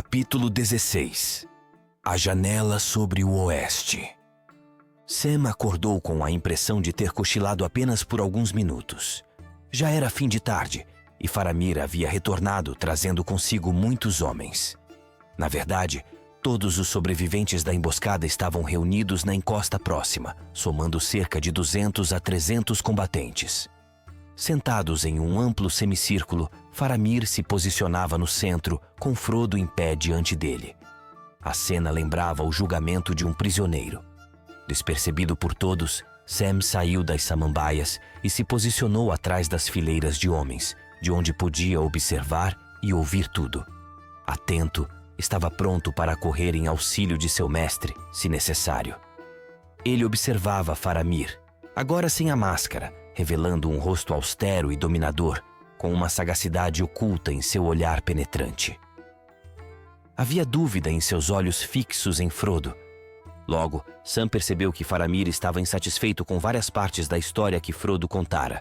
Capítulo 16. A janela sobre o oeste. Sam acordou com a impressão de ter cochilado apenas por alguns minutos. Já era fim de tarde e Faramir havia retornado trazendo consigo muitos homens. Na verdade, todos os sobreviventes da emboscada estavam reunidos na encosta próxima, somando cerca de 200 a 300 combatentes. Sentados em um amplo semicírculo, Faramir se posicionava no centro, com Frodo em pé diante dele. A cena lembrava o julgamento de um prisioneiro. Despercebido por todos, Sam saiu das samambaias e se posicionou atrás das fileiras de homens, de onde podia observar e ouvir tudo. Atento, estava pronto para correr em auxílio de seu mestre, se necessário. Ele observava Faramir, agora sem a máscara, revelando um rosto austero e dominador, com uma sagacidade oculta em seu olhar penetrante. Havia dúvida em seus olhos fixos em Frodo. Logo, Sam percebeu que Faramir estava insatisfeito com várias partes da história que Frodo contara.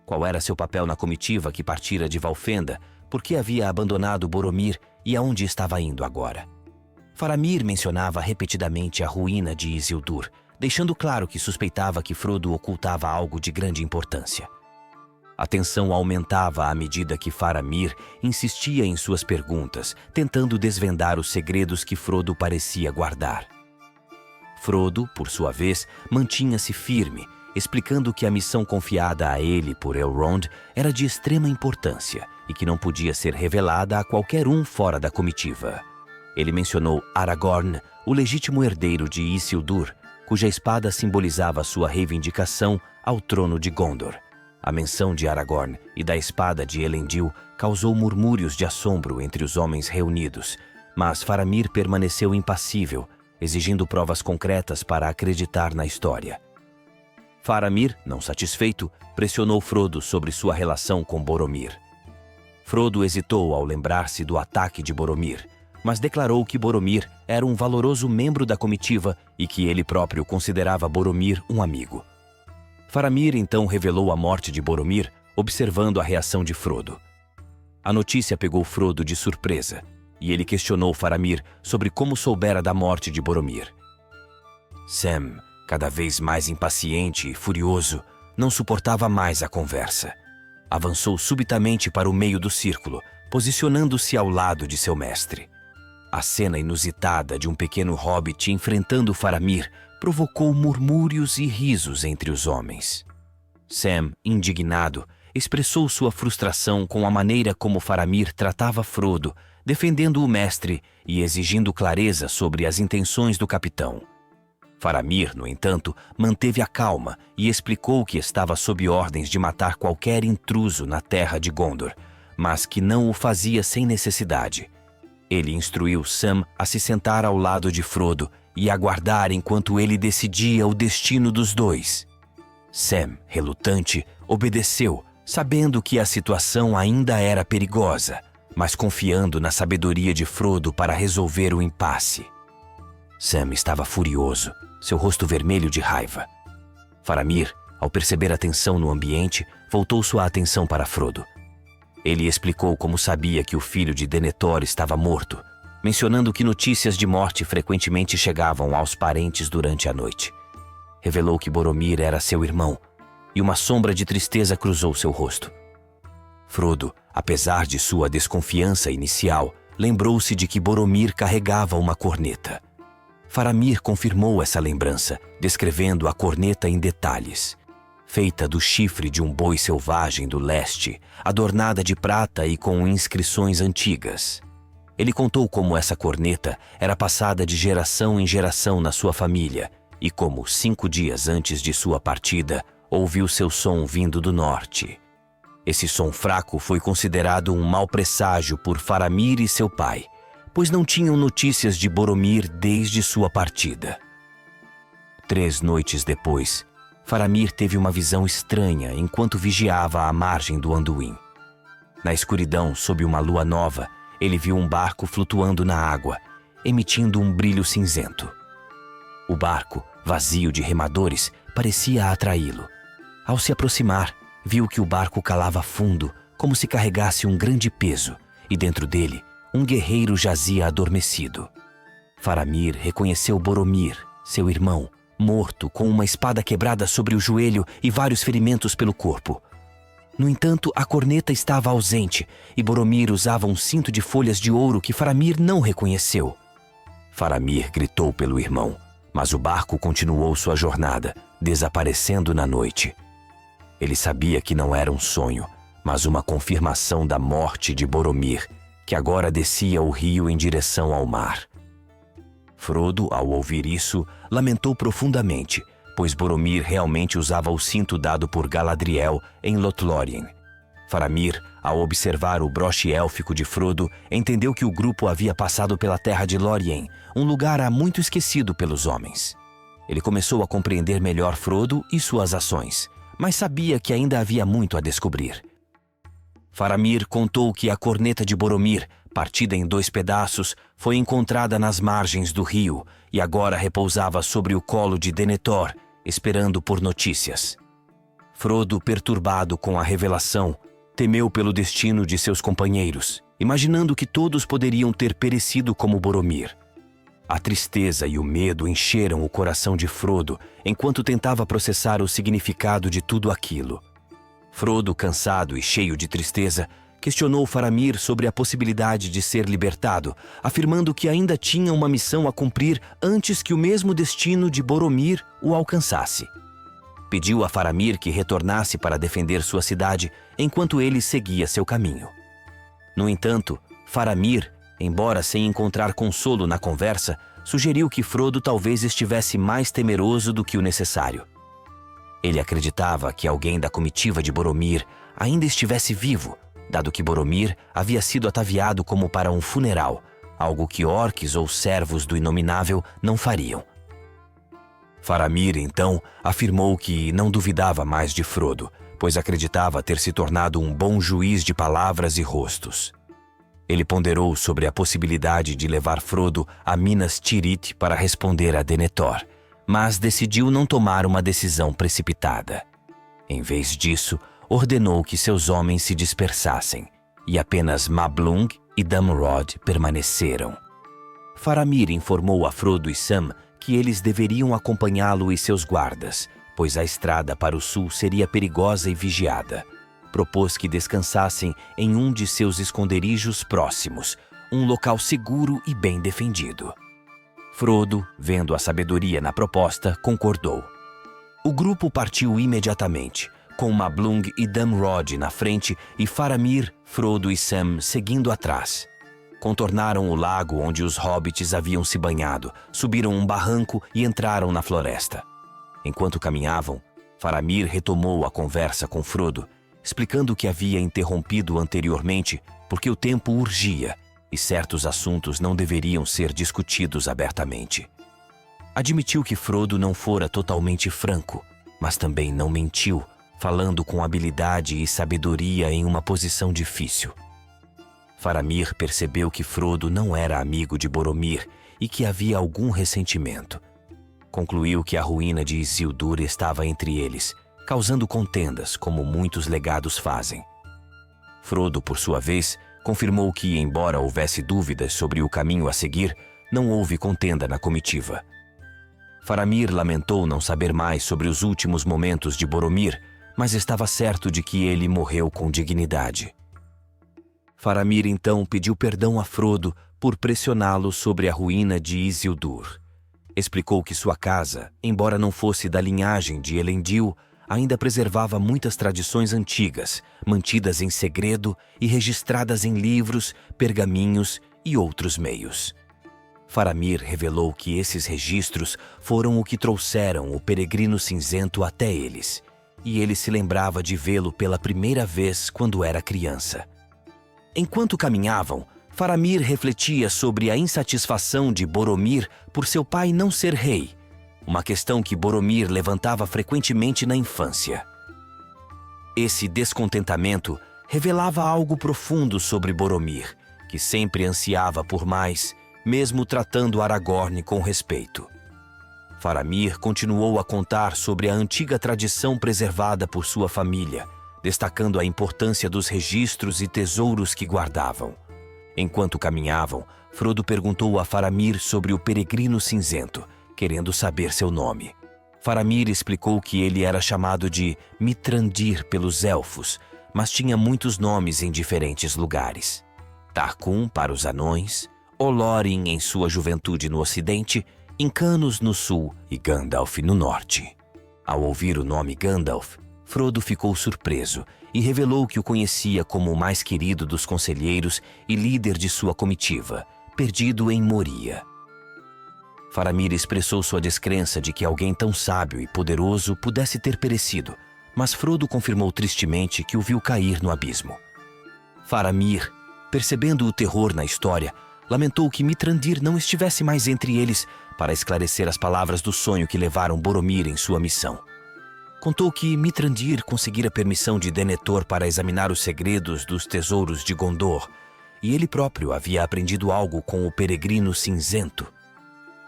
Qual era seu papel na comitiva que partira de Valfenda, por que havia abandonado Boromir e aonde estava indo agora. Faramir mencionava repetidamente a ruína de Isildur, deixando claro que suspeitava que Frodo ocultava algo de grande importância. A tensão aumentava à medida que Faramir insistia em suas perguntas, tentando desvendar os segredos que Frodo parecia guardar. Frodo, por sua vez, mantinha-se firme, explicando que a missão confiada a ele por Elrond era de extrema importância e que não podia ser revelada a qualquer um fora da comitiva. Ele mencionou Aragorn, o legítimo herdeiro de Isildur, cuja espada simbolizava sua reivindicação ao trono de Gondor. A menção de Aragorn e da espada de Elendil causou murmúrios de assombro entre os homens reunidos, mas Faramir permaneceu impassível, exigindo provas concretas para acreditar na história. Faramir, não satisfeito, pressionou Frodo sobre sua relação com Boromir. Frodo hesitou ao lembrar-se do ataque de Boromir, mas declarou que Boromir era um valoroso membro da comitiva e que ele próprio considerava Boromir um amigo. Faramir então revelou a morte de Boromir, observando a reação de Frodo. A notícia pegou Frodo de surpresa, e ele questionou Faramir sobre como soubera da morte de Boromir. Sam, cada vez mais impaciente e furioso, não suportava mais a conversa. Avançou subitamente para o meio do círculo, posicionando-se ao lado de seu mestre. A cena inusitada de um pequeno hobbit enfrentando Faramir provocou murmúrios e risos entre os homens. Sam, indignado, expressou sua frustração com a maneira como Faramir tratava Frodo, defendendo o mestre e exigindo clareza sobre as intenções do capitão. Faramir, no entanto, manteve a calma e explicou que estava sob ordens de matar qualquer intruso na terra de Gondor, mas que não o fazia sem necessidade. Ele instruiu Sam a se sentar ao lado de Frodo e aguardar enquanto ele decidia o destino dos dois. Sam, relutante, obedeceu, sabendo que a situação ainda era perigosa, mas confiando na sabedoria de Frodo para resolver o impasse. Sam estava furioso, seu rosto vermelho de raiva. Faramir, ao perceber a tensão no ambiente, voltou sua atenção para Frodo. Ele explicou como sabia que o filho de Denethor estava morto, mencionando que notícias de morte frequentemente chegavam aos parentes durante a noite. Revelou que Boromir era seu irmão, e uma sombra de tristeza cruzou seu rosto. Frodo, apesar de sua desconfiança inicial, lembrou-se de que Boromir carregava uma corneta. Faramir confirmou essa lembrança, descrevendo a corneta em detalhes. Feita do chifre de um boi selvagem do leste, adornada de prata e com inscrições antigas. Ele contou como essa corneta era passada de geração em geração na sua família e como, 5 dias antes de sua partida, ouviu seu som vindo do norte. Esse som fraco foi considerado um mau presságio por Faramir e seu pai, pois não tinham notícias de Boromir desde sua partida. 3 noites depois, Faramir teve uma visão estranha enquanto vigiava à margem do Anduin. Na escuridão, sob uma lua nova, ele viu um barco flutuando na água, emitindo um brilho cinzento. O barco, vazio de remadores, parecia atraí-lo. Ao se aproximar, viu que o barco calava fundo, como se carregasse um grande peso, e dentro dele, um guerreiro jazia adormecido. Faramir reconheceu Boromir, seu irmão, morto com uma espada quebrada sobre o joelho e vários ferimentos pelo corpo. No entanto, a corneta estava ausente e Boromir usava um cinto de folhas de ouro que Faramir não reconheceu. Faramir gritou pelo irmão, mas o barco continuou sua jornada, desaparecendo na noite. Ele sabia que não era um sonho, mas uma confirmação da morte de Boromir, que agora descia o rio em direção ao mar. Frodo, ao ouvir isso, lamentou profundamente, pois Boromir realmente usava o cinto dado por Galadriel em Lothlórien. Faramir, ao observar o broche élfico de Frodo, entendeu que o grupo havia passado pela terra de Lórien, um lugar há muito esquecido pelos homens. Ele começou a compreender melhor Frodo e suas ações, mas sabia que ainda havia muito a descobrir. Faramir contou que a corneta de Boromir, partida em 2 pedaços, foi encontrada nas margens do rio e agora repousava sobre o colo de Denethor, esperando por notícias. Frodo, perturbado com a revelação, temeu pelo destino de seus companheiros, imaginando que todos poderiam ter perecido como Boromir. A tristeza e o medo encheram o coração de Frodo enquanto tentava processar o significado de tudo aquilo. Frodo, cansado e cheio de tristeza, questionou Faramir sobre a possibilidade de ser libertado, afirmando que ainda tinha uma missão a cumprir antes que o mesmo destino de Boromir o alcançasse. Pediu a Faramir que retornasse para defender sua cidade enquanto ele seguia seu caminho. No entanto, Faramir, embora sem encontrar consolo na conversa, sugeriu que Frodo talvez estivesse mais temeroso do que o necessário. Ele acreditava que alguém da comitiva de Boromir ainda estivesse vivo, dado que Boromir havia sido ataviado como para um funeral, algo que orques ou servos do Inominável não fariam. Faramir, então, afirmou que não duvidava mais de Frodo, pois acreditava ter se tornado um bom juiz de palavras e rostos. Ele ponderou sobre a possibilidade de levar Frodo a Minas Tirith para responder a Denethor, mas decidiu não tomar uma decisão precipitada. Em vez disso, ordenou que seus homens se dispersassem, e apenas Mablung e Damrod permaneceram. Faramir informou a Frodo e Sam que eles deveriam acompanhá-lo e seus guardas, pois a estrada para o sul seria perigosa e vigiada. Propôs que descansassem em um de seus esconderijos próximos, um local seguro e bem defendido. Frodo, vendo a sabedoria na proposta, concordou. O grupo partiu imediatamente, com Mablung e Damrod na frente e Faramir, Frodo e Sam seguindo atrás. Contornaram o lago onde os hobbits haviam se banhado, subiram um barranco e entraram na floresta. Enquanto caminhavam, Faramir retomou a conversa com Frodo, explicando que havia interrompido anteriormente porque o tempo urgia e certos assuntos não deveriam ser discutidos abertamente. Admitiu que Frodo não fora totalmente franco, mas também não mentiu, falando com habilidade e sabedoria em uma posição difícil. Faramir percebeu que Frodo não era amigo de Boromir e que havia algum ressentimento. Concluiu que a ruína de Isildur estava entre eles, causando contendas, como muitos legados fazem. Frodo, por sua vez, confirmou que, embora houvesse dúvidas sobre o caminho a seguir, não houve contenda na comitiva. Faramir lamentou não saber mais sobre os últimos momentos de Boromir, mas estava certo de que ele morreu com dignidade. Faramir então pediu perdão a Frodo por pressioná-lo sobre a ruína de Isildur. Explicou que sua casa, embora não fosse da linhagem de Elendil, ainda preservava muitas tradições antigas, mantidas em segredo e registradas em livros, pergaminhos e outros meios. Faramir revelou que esses registros foram o que trouxeram o peregrino cinzento até eles, e ele se lembrava de vê-lo pela primeira vez quando era criança. Enquanto caminhavam, Faramir refletia sobre a insatisfação de Boromir por seu pai não ser rei, uma questão que Boromir levantava frequentemente na infância. Esse descontentamento revelava algo profundo sobre Boromir, que sempre ansiava por mais, mesmo tratando Aragorn com respeito. Faramir continuou a contar sobre a antiga tradição preservada por sua família, destacando a importância dos registros e tesouros que guardavam. Enquanto caminhavam, Frodo perguntou a Faramir sobre o Peregrino Cinzento, querendo saber seu nome. Faramir explicou que ele era chamado de Mithrandir pelos Elfos, mas tinha muitos nomes em diferentes lugares. Tarcum para os anões, Olorin em sua juventude no ocidente, Incanos no sul e Gandalf no norte. Ao ouvir o nome Gandalf, Frodo ficou surpreso e revelou que o conhecia como o mais querido dos conselheiros e líder de sua comitiva, perdido em Moria. Faramir expressou sua descrença de que alguém tão sábio e poderoso pudesse ter perecido, mas Frodo confirmou tristemente que o viu cair no abismo. Faramir, percebendo o terror na história, lamentou que Mithrandir não estivesse mais entre eles para esclarecer as palavras do sonho que levaram Boromir em sua missão. Contou que Mithrandir conseguira permissão de Denethor para examinar os segredos dos tesouros de Gondor, e ele próprio havia aprendido algo com o Peregrino Cinzento.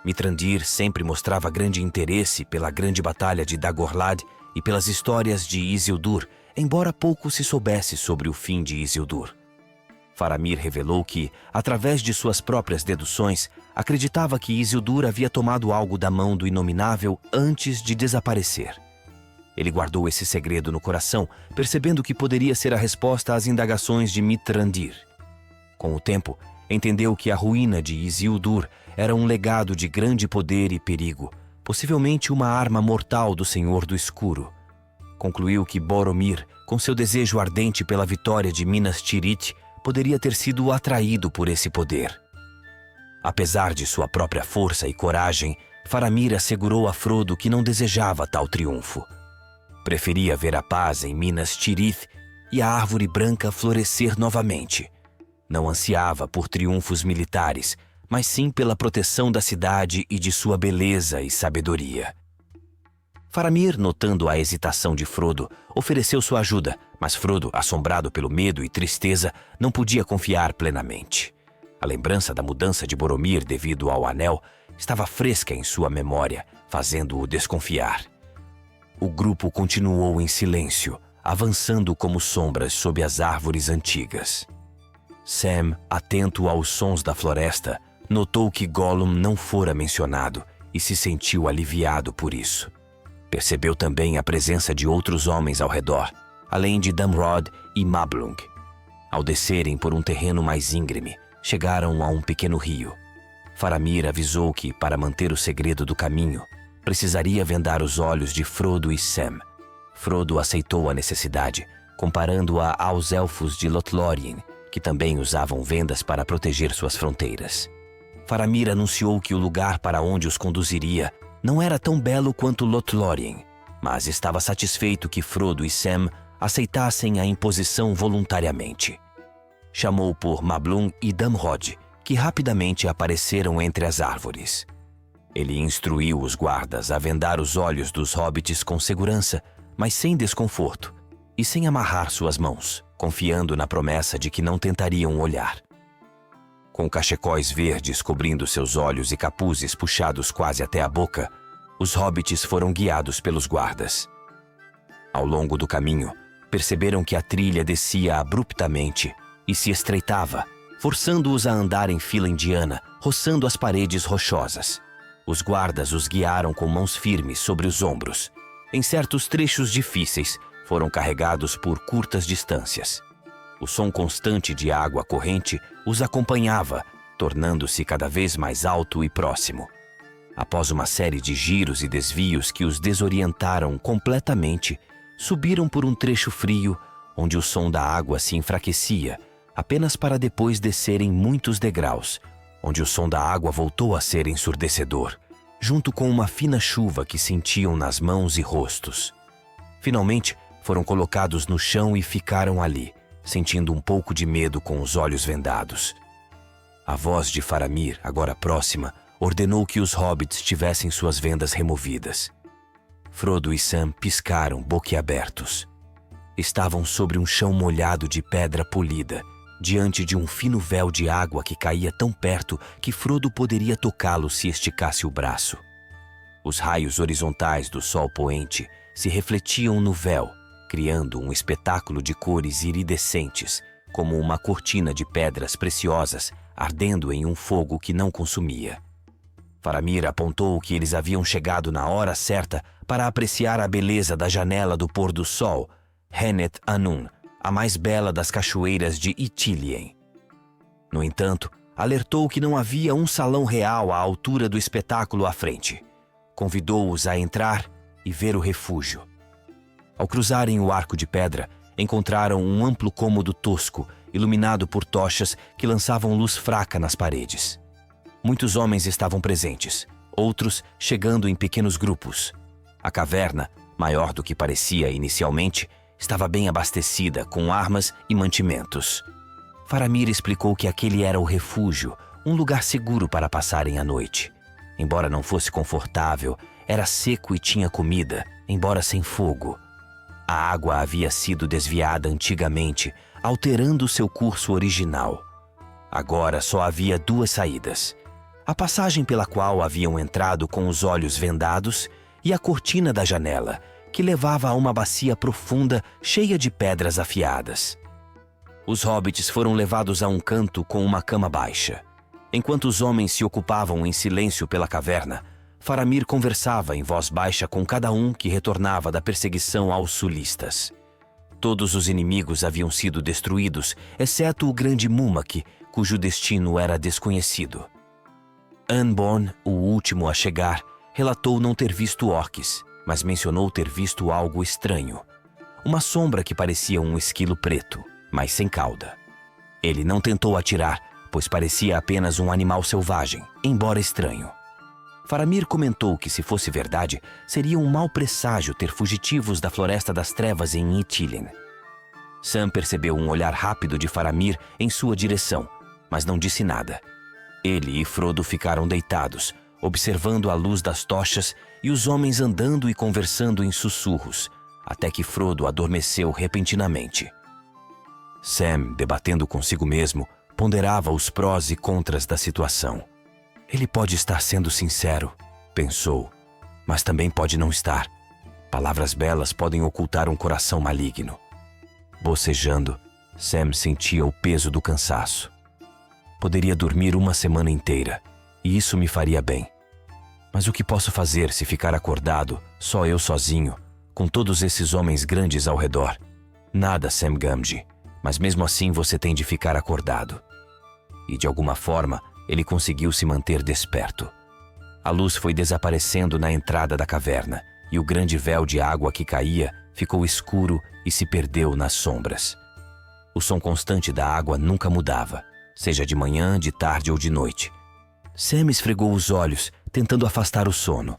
Mithrandir sempre mostrava grande interesse pela grande batalha de Dagorlad e pelas histórias de Isildur, embora pouco se soubesse sobre o fim de Isildur. Faramir revelou que, através de suas próprias deduções, acreditava que Isildur havia tomado algo da mão do Inominável antes de desaparecer. Ele guardou esse segredo no coração, percebendo que poderia ser a resposta às indagações de Mithrandir. Com o tempo, entendeu que a ruína de Isildur era um legado de grande poder e perigo, possivelmente uma arma mortal do Senhor do Escuro. Concluiu que Boromir, com seu desejo ardente pela vitória de Minas Tirith, poderia ter sido atraído por esse poder. Apesar de sua própria força e coragem, Faramir assegurou a Frodo que não desejava tal triunfo. Preferia ver a paz em Minas Tirith e a Árvore Branca florescer novamente. Não ansiava por triunfos militares, mas sim pela proteção da cidade e de sua beleza e sabedoria. Faramir, notando a hesitação de Frodo, ofereceu sua ajuda, mas Frodo, assombrado pelo medo e tristeza, não podia confiar plenamente. A lembrança da mudança de Boromir devido ao Anel estava fresca em sua memória, fazendo-o desconfiar. O grupo continuou em silêncio, avançando como sombras sob as árvores antigas. Sam, atento aos sons da floresta, notou que Gollum não fora mencionado e se sentiu aliviado por isso. Percebeu também a presença de outros homens ao redor, além de Damrod e Mablung. Ao descerem por um terreno mais íngreme, chegaram a um pequeno rio. Faramir avisou que, para manter o segredo do caminho, precisaria vendar os olhos de Frodo e Sam. Frodo aceitou a necessidade, comparando-a aos elfos de Lothlórien, que também usavam vendas para proteger suas fronteiras. Faramir anunciou que o lugar para onde os conduziria não era tão belo quanto Lothlórien, mas estava satisfeito que Frodo e Sam aceitassem a imposição voluntariamente. Chamou por Mablung e Damrod, que rapidamente apareceram entre as árvores. Ele instruiu os guardas a vendar os olhos dos hobbits com segurança, mas sem desconforto, e sem amarrar suas mãos, confiando na promessa de que não tentariam olhar. Com cachecóis verdes cobrindo seus olhos e capuzes puxados quase até a boca, os hobbits foram guiados pelos guardas. Ao longo do caminho, perceberam que a trilha descia abruptamente e se estreitava, forçando-os a andar em fila indiana, roçando as paredes rochosas. Os guardas os guiaram com mãos firmes sobre os ombros. Em certos trechos difíceis, foram carregados por curtas distâncias. O som constante de água corrente os acompanhava, tornando-se cada vez mais alto e próximo. Após uma série de giros e desvios que os desorientaram completamente, subiram por um trecho frio, onde o som da água se enfraquecia, apenas para depois descerem muitos degraus, onde o som da água voltou a ser ensurdecedor, junto com uma fina chuva que sentiam nas mãos e rostos. Finalmente, foram colocados no chão e ficaram ali, sentindo um pouco de medo com os olhos vendados. A voz de Faramir, agora próxima, ordenou que os hobbits tivessem suas vendas removidas. Frodo e Sam piscaram boquiabertos. Estavam sobre um chão molhado de pedra polida, diante de um fino véu de água que caía tão perto que Frodo poderia tocá-lo se esticasse o braço. Os raios horizontais do sol poente se refletiam no véu, criando um espetáculo de cores iridescentes, como uma cortina de pedras preciosas ardendo em um fogo que não consumia. Faramir apontou que eles haviam chegado na hora certa para apreciar a beleza da janela do pôr do sol, Henet Anun, a mais bela das cachoeiras de Ithilien. No entanto, alertou que não havia um salão real à altura do espetáculo à frente. Convidou-os a entrar e ver o refúgio. Ao cruzarem o arco de pedra, encontraram um amplo cômodo tosco, iluminado por tochas que lançavam luz fraca nas paredes. Muitos homens estavam presentes, outros chegando em pequenos grupos. A caverna, maior do que parecia inicialmente, estava bem abastecida com armas e mantimentos. Faramir explicou que aquele era o refúgio, um lugar seguro para passarem a noite. Embora não fosse confortável, era seco e tinha comida, embora sem fogo. A água havia sido desviada antigamente, alterando seu curso original. Agora só havia duas saídas: a passagem pela qual haviam entrado com os olhos vendados e a cortina da janela, que levava a uma bacia profunda cheia de pedras afiadas. Os hobbits foram levados a um canto com uma cama baixa. Enquanto os homens se ocupavam em silêncio pela caverna, Faramir conversava em voz baixa com cada um que retornava da perseguição aos sulistas. Todos os inimigos haviam sido destruídos, exceto o grande Mumak, cujo destino era desconhecido. Anborn, o último a chegar, relatou não ter visto orques, mas mencionou ter visto algo estranho. Uma sombra que parecia um esquilo preto, mas sem cauda. Ele não tentou atirar, pois parecia apenas um animal selvagem, embora estranho. Faramir comentou que, se fosse verdade, seria um mau presságio ter fugitivos da Floresta das Trevas em Ithilien. Sam percebeu um olhar rápido de Faramir em sua direção, mas não disse nada. Ele e Frodo ficaram deitados, observando a luz das tochas e os homens andando e conversando em sussurros, até que Frodo adormeceu repentinamente. Sam, debatendo consigo mesmo, ponderava os prós e contras da situação. Ele pode estar sendo sincero, pensou, mas também pode não estar. Palavras belas podem ocultar um coração maligno. Bocejando, Sam sentia o peso do cansaço. Poderia dormir uma semana inteira, e isso me faria bem. Mas o que posso fazer se ficar acordado, só eu sozinho, com todos esses homens grandes ao redor? Nada, Sam Gamgee, mas mesmo assim você tem de ficar acordado. E de alguma forma, ele conseguiu se manter desperto. A luz foi desaparecendo na entrada da caverna, e o grande véu de água que caía ficou escuro e se perdeu nas sombras. O som constante da água nunca mudava, seja de manhã, de tarde ou de noite. Sam esfregou os olhos, tentando afastar o sono.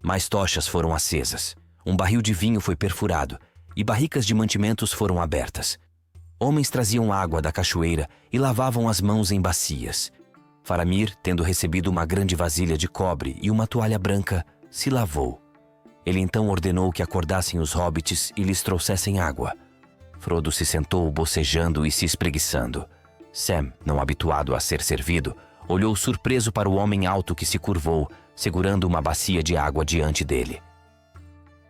Mais tochas foram acesas. Um barril de vinho foi perfurado, e barricas de mantimentos foram abertas. Homens traziam água da cachoeira e lavavam as mãos em bacias. Faramir, tendo recebido uma grande vasilha de cobre e uma toalha branca, se lavou. Ele então ordenou que acordassem os hobbits e lhes trouxessem água. Frodo se sentou bocejando e se espreguiçando. Sam, não habituado a ser servido, olhou surpreso para o homem alto que se curvou, segurando uma bacia de água diante dele.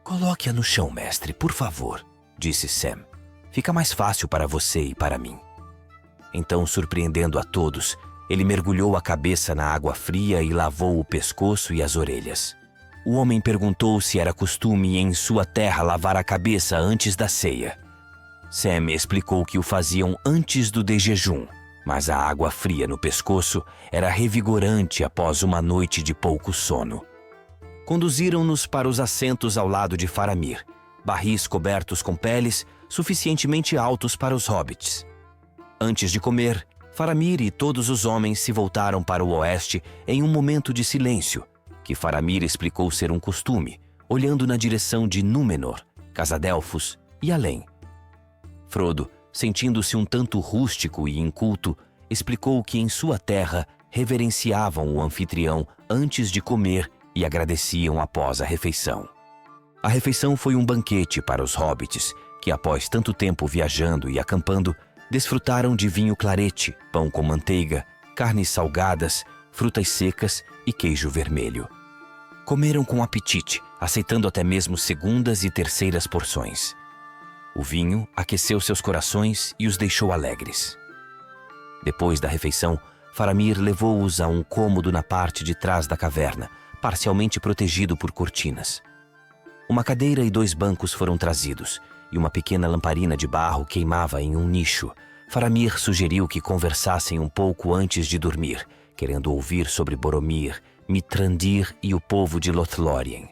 "Coloque-a no chão, mestre, por favor", disse Sam. "Fica mais fácil para você e para mim." Então, surpreendendo a todos, ele mergulhou a cabeça na água fria e lavou o pescoço e as orelhas. O homem perguntou se era costume em sua terra lavar a cabeça antes da ceia. Sam explicou que o faziam antes do de jejum, mas a água fria no pescoço era revigorante após uma noite de pouco sono. Conduziram-nos para os assentos ao lado de Faramir, barris cobertos com peles suficientemente altos para os hobbits. Antes de comer, Faramir e todos os homens se voltaram para o oeste em um momento de silêncio, que Faramir explicou ser um costume, olhando na direção de Númenor, Casadelfos e além. Frodo, sentindo-se um tanto rústico e inculto, explicou que em sua terra reverenciavam o anfitrião antes de comer e agradeciam após a refeição. A refeição foi um banquete para os hobbits, que após tanto tempo viajando e acampando, desfrutaram de vinho clarete, pão com manteiga, carnes salgadas, frutas secas e queijo vermelho. Comeram com apetite, aceitando até mesmo segundas e terceiras porções. O vinho aqueceu seus corações e os deixou alegres. Depois da refeição, Faramir levou-os a um cômodo na parte de trás da caverna, parcialmente protegido por cortinas. Uma cadeira e 2 bancos foram trazidos, e uma pequena lamparina de barro queimava em um nicho. Faramir sugeriu que conversassem um pouco antes de dormir, querendo ouvir sobre Boromir, Mithrandir e o povo de Lothlórien.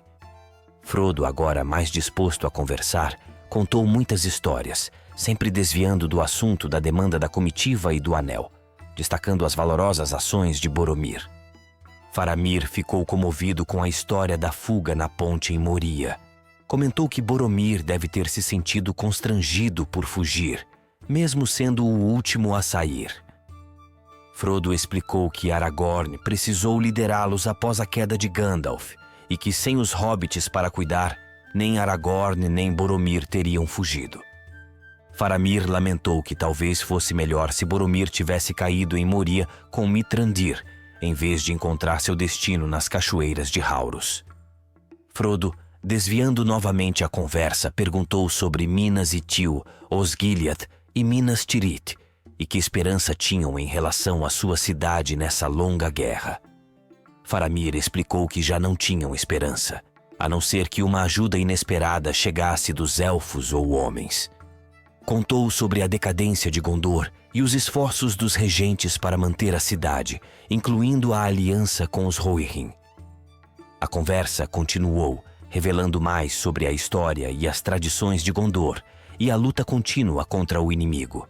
Frodo, agora mais disposto a conversar, contou muitas histórias, sempre desviando do assunto da demanda da comitiva e do anel, destacando as valorosas ações de Boromir. Faramir ficou comovido com a história da fuga na ponte em Moria. Comentou que Boromir deve ter se sentido constrangido por fugir, mesmo sendo o último a sair. Frodo explicou que Aragorn precisou liderá-los após a queda de Gandalf e que sem os hobbits para cuidar, nem Aragorn nem Boromir teriam fugido. Faramir lamentou que talvez fosse melhor se Boromir tivesse caído em Moria com Mithrandir, em vez de encontrar seu destino nas cachoeiras de Hauros. Frodo, desviando novamente a conversa, perguntou sobre Minas Ithil, Osgiliath e Minas Tirith, e que esperança tinham em relação à sua cidade nessa longa guerra. Faramir explicou que já não tinham esperança, a não ser que uma ajuda inesperada chegasse dos elfos ou homens. Contou sobre a decadência de Gondor e os esforços dos regentes para manter a cidade, incluindo a aliança com os Rohirrim. A conversa continuou, revelando mais sobre a história e as tradições de Gondor e a luta contínua contra o inimigo.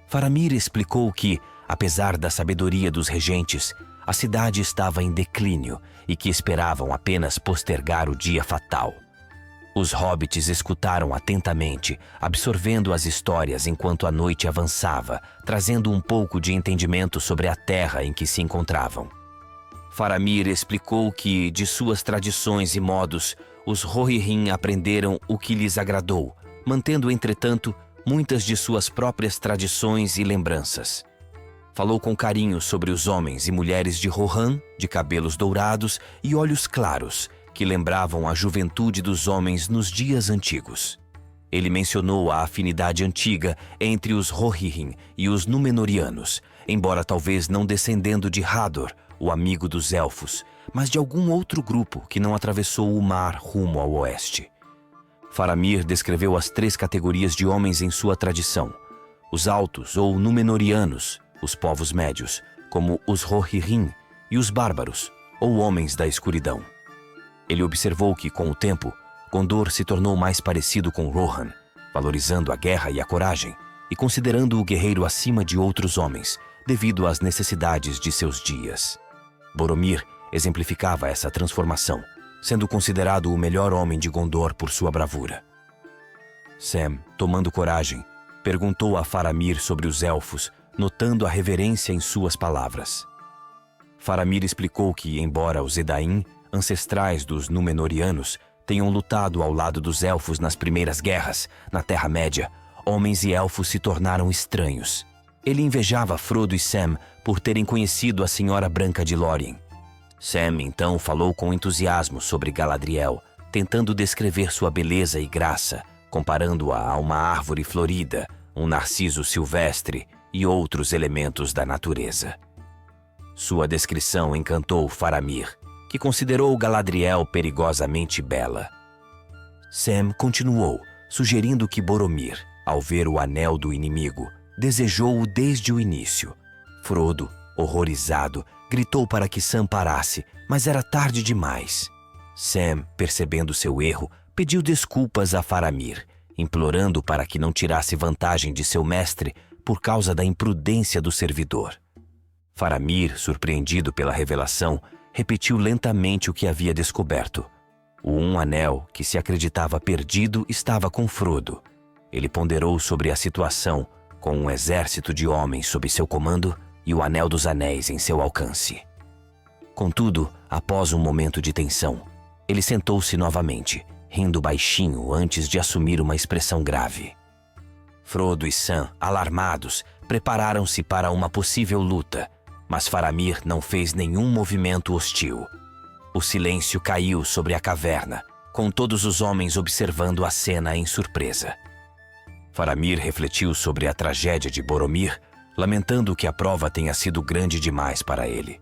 Faramir explicou que, apesar da sabedoria dos regentes, a cidade estava em declínio e que esperavam apenas postergar o dia fatal. Os hobbits escutaram atentamente, absorvendo as histórias enquanto a noite avançava, trazendo um pouco de entendimento sobre a terra em que se encontravam. Faramir explicou que, de suas tradições e modos, os Rohirrim aprenderam o que lhes agradou, mantendo, entretanto, muitas de suas próprias tradições e lembranças. Falou com carinho sobre os homens e mulheres de Rohan, de cabelos dourados e olhos claros, que lembravam a juventude dos homens nos dias antigos. Ele mencionou a afinidade antiga entre os Rohirrim e os Númenóreanos, embora talvez não descendendo de Hador, o amigo dos elfos, mas de algum outro grupo que não atravessou o mar rumo ao oeste. Faramir descreveu as 3 categorias de homens em sua tradição: os altos ou Númenóreanos, os povos médios, como os Rohirrim, e os bárbaros, ou homens da escuridão. Ele observou que, com o tempo, Gondor se tornou mais parecido com Rohan, valorizando a guerra e a coragem, e considerando o guerreiro acima de outros homens, devido às necessidades de seus dias. Boromir exemplificava essa transformação, sendo considerado o melhor homem de Gondor por sua bravura. Sam, tomando coragem, perguntou a Faramir sobre os elfos, notando a reverência em suas palavras. Faramir explicou que, embora os Edain, ancestrais dos Númenóreanos, tenham lutado ao lado dos elfos nas primeiras guerras, na Terra-média, homens e elfos se tornaram estranhos. Ele invejava Frodo e Sam por terem conhecido a Senhora Branca de Lórien. Sam então falou com entusiasmo sobre Galadriel, tentando descrever sua beleza e graça, comparando-a a uma árvore florida, um narciso silvestre e outros elementos da natureza. Sua descrição encantou Faramir, que considerou Galadriel perigosamente bela. Sam continuou, sugerindo que Boromir, ao ver o anel do inimigo, desejou-o desde o início. Frodo, horrorizado, gritou para que Sam parasse, mas era tarde demais. Sam, percebendo seu erro, pediu desculpas a Faramir, implorando para que não tirasse vantagem de seu mestre por causa da imprudência do servidor. Faramir, surpreendido pela revelação, repetiu lentamente o que havia descoberto. O anel, que se acreditava perdido, estava com Frodo. Ele ponderou sobre a situação, com um exército de homens sob seu comando e o Anel dos Anéis em seu alcance. Contudo, após um momento de tensão, ele sentou-se novamente, rindo baixinho antes de assumir uma expressão grave. Frodo e Sam, alarmados, prepararam-se para uma possível luta, mas Faramir não fez nenhum movimento hostil. O silêncio caiu sobre a caverna, com todos os homens observando a cena em surpresa. Faramir refletiu sobre a tragédia de Boromir, lamentando que a prova tenha sido grande demais para ele.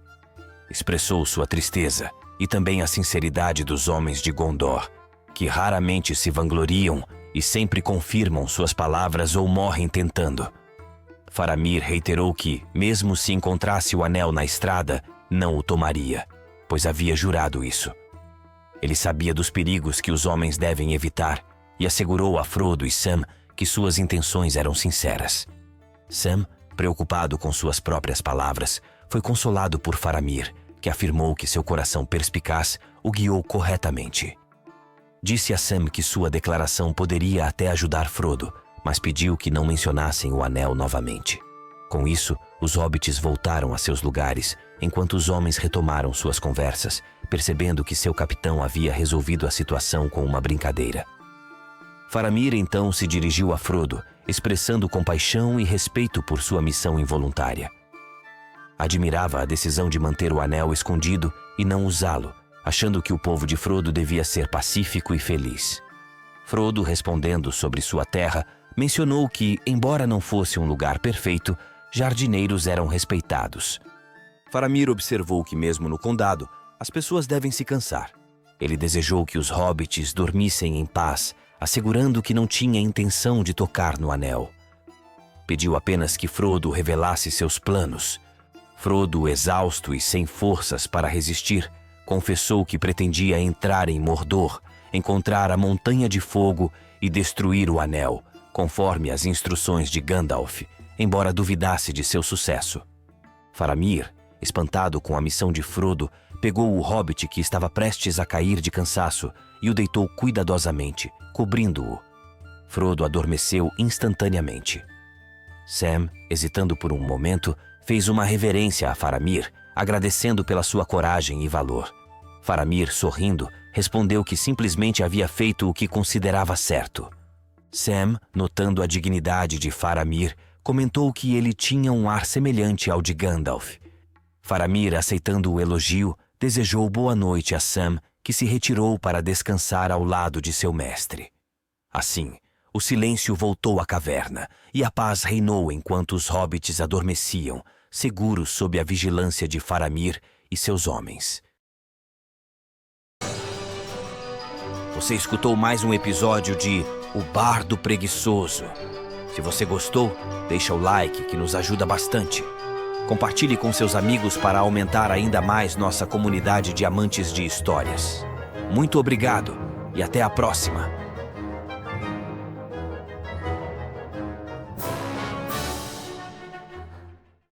Expressou sua tristeza e também a sinceridade dos homens de Gondor, que raramente se vangloriam e sempre confirmam suas palavras ou morrem tentando. Faramir reiterou que, mesmo se encontrasse o anel na estrada, não o tomaria, pois havia jurado isso. Ele sabia dos perigos que os homens devem evitar e assegurou a Frodo e Sam que suas intenções eram sinceras. Sam, preocupado com suas próprias palavras, foi consolado por Faramir, que afirmou que seu coração perspicaz o guiou corretamente. Disse a Sam que sua declaração poderia até ajudar Frodo, mas pediu que não mencionassem o anel novamente. Com isso, os hobbits voltaram a seus lugares, enquanto os homens retomaram suas conversas, percebendo que seu capitão havia resolvido a situação com uma brincadeira. Faramir então se dirigiu a Frodo, expressando compaixão e respeito por sua missão involuntária. Admirava a decisão de manter o anel escondido e não usá-lo, achando que o povo de Frodo devia ser pacífico e feliz. Frodo, respondendo sobre sua terra, mencionou que, embora não fosse um lugar perfeito, jardineiros eram respeitados. Faramir observou que mesmo no condado, as pessoas devem se cansar. Ele desejou que os hobbits dormissem em paz, assegurando que não tinha intenção de tocar no anel. Pediu apenas que Frodo revelasse seus planos. Frodo, exausto e sem forças para resistir, confessou que pretendia entrar em Mordor, encontrar a Montanha de Fogo e destruir o anel, conforme as instruções de Gandalf, embora duvidasse de seu sucesso. Faramir, espantado com a missão de Frodo, pegou o hobbit que estava prestes a cair de cansaço e o deitou cuidadosamente, cobrindo-o. Frodo adormeceu instantaneamente. Sam, hesitando por um momento, fez uma reverência a Faramir, agradecendo pela sua coragem e valor. Faramir, sorrindo, respondeu que simplesmente havia feito o que considerava certo. Sam, notando a dignidade de Faramir, comentou que ele tinha um ar semelhante ao de Gandalf. Faramir, aceitando o elogio, desejou boa noite a Sam, que se retirou para descansar ao lado de seu mestre. Assim, o silêncio voltou à caverna e a paz reinou enquanto os hobbits adormeciam, seguros sob a vigilância de Faramir e seus homens. Você escutou mais um episódio de O Bardo Preguiçoso. Se você gostou, deixa o like que nos ajuda bastante. Compartilhe com seus amigos para aumentar ainda mais nossa comunidade de amantes de histórias. Muito obrigado e até a próxima!